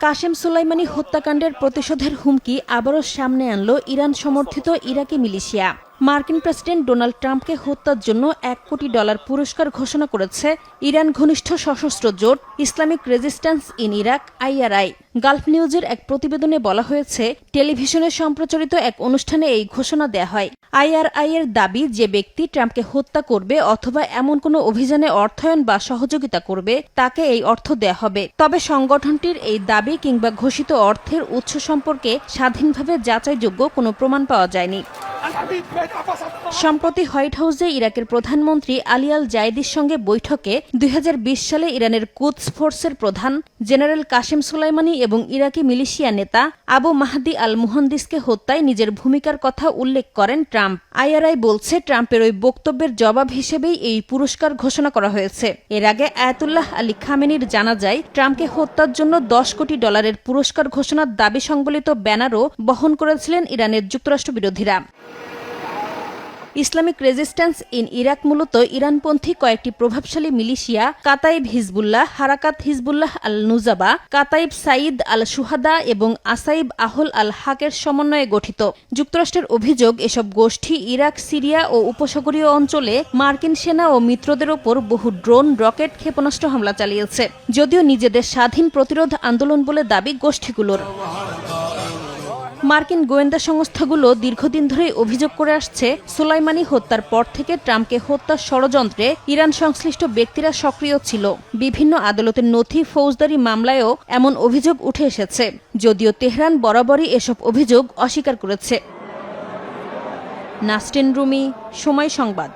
Kashem Soleimani হত্যাকাণ্ডের প্রতিশোধের হুমকি আবারও সামনে আনল ইরান সমর্থিত ইরাকি মিলিশিয়া। মার্কিন প্রেসিডেন্ট ডোনাল্ড ট্রাম্পকে হত্যার জন্য $1 কোটি পুরস্কার ঘোষণা করেছে ইরান ঘনিষ্ঠ সশস্ত্র জোট Islamic resistance in Iraq IRI। Gulf নিউজের এক প্রতিবেদনে বলা হয়েছে, টেলিভিশনে সম্প্রচারিত এক অনুষ্ঠানে এই ঘোষণা দেয়া হয়। IRI এর দাবি, যে ব্যক্তি ট্রাম্পকে হত্যা করবে অথবা এমন কোনো অভিযানে অর্থায়ন বা সহযোগিতা করবে তাকে এই অর্থ দেয়া হবে। তবে সংগঠনটির এই দাবি কিংবা ঘোষিত অর্থের উৎস সম্পর্কে স্বাধীনভাবে যাচাইযোগ্য কোনো প্রমাণ পাওয়া যায়নি। সম্প্রতি হোয়াইট হাউসে ইরাকের প্রধানমন্ত্রী আলী আল জায়েদির সঙ্গে বৈঠকে 2020 সালে ইরানের কুদস ফোর্সের প্রধান জেনারেল কাশেম সোলাইমানি এবং ইরাকি মিলিশিয়া নেতা আবু মাহদি আল মুহান্দিসকে হত্যায় নিজের ভূমিকার কথা উল্লেখ করেন ট্রাম্প। IRI বলছে, ট্রাম্পের ওই বক্তব্যের জবাব হিসেবেই এই পুরস্কার ঘোষণা করা হয়েছে। এর আগে আয়াতুল্লাহ আলী খামেনির জানাজায় ট্রাম্পকে হত্যার জন্য $10 কোটি পুরস্কার ঘোষণার দাবি সংবলিত ব্যানারও বহন করেছিলেন ইরানের যুক্তরাষ্ট্র বিরোধীরা। ইসলামিক রেজিস্ট্যান্স ইন ইরাক মূলত ইরানপন্থী কয়েকটি প্রভাবশালী মিলিশিয়া কাতাইব হিজবুল্লাহ, হারাকাত হিজবুল্লাহ আল নুজাবা, কাতাইব সাইদ আল সুহাদা এবং আসাইব আহল আল হাকের সমন্বয়ে গঠিত। যুক্তরাষ্ট্রের অভিযোগ, এসব গোষ্ঠী ইরাক, সিরিয়া ও উপসাগরীয় অঞ্চলে মার্কিন সেনা ও মিত্রদের ওপর বহু ড্রোন, রকেট, ক্ষেপণাস্ত্র হামলা চালিয়েছে। যদিও নিজেদের স্বাধীন প্রতিরোধ আন্দোলন বলে দাবি গোষ্ঠীগুলোর। মার্কিন গোয়েন্দা সংস্থাগুলো দীর্ঘদিন ধরেই অভিযোগ করে আসছে, সোলাইমানি হত্যার পর থেকে ট্রাম্পকে হত্যার ষড়যন্ত্রে ইরান সংশ্লিষ্ট ব্যক্তিরা সক্রিয় ছিল। বিভিন্ন আদালতের নথি, ফৌজদারি মামলায়ও এমন অভিযোগ উঠে এসেছে, যদিও তেহরান বরাবরই এসব অভিযোগ অস্বীকার করেছে। নাসরিন রুমি, সময় সংবাদ।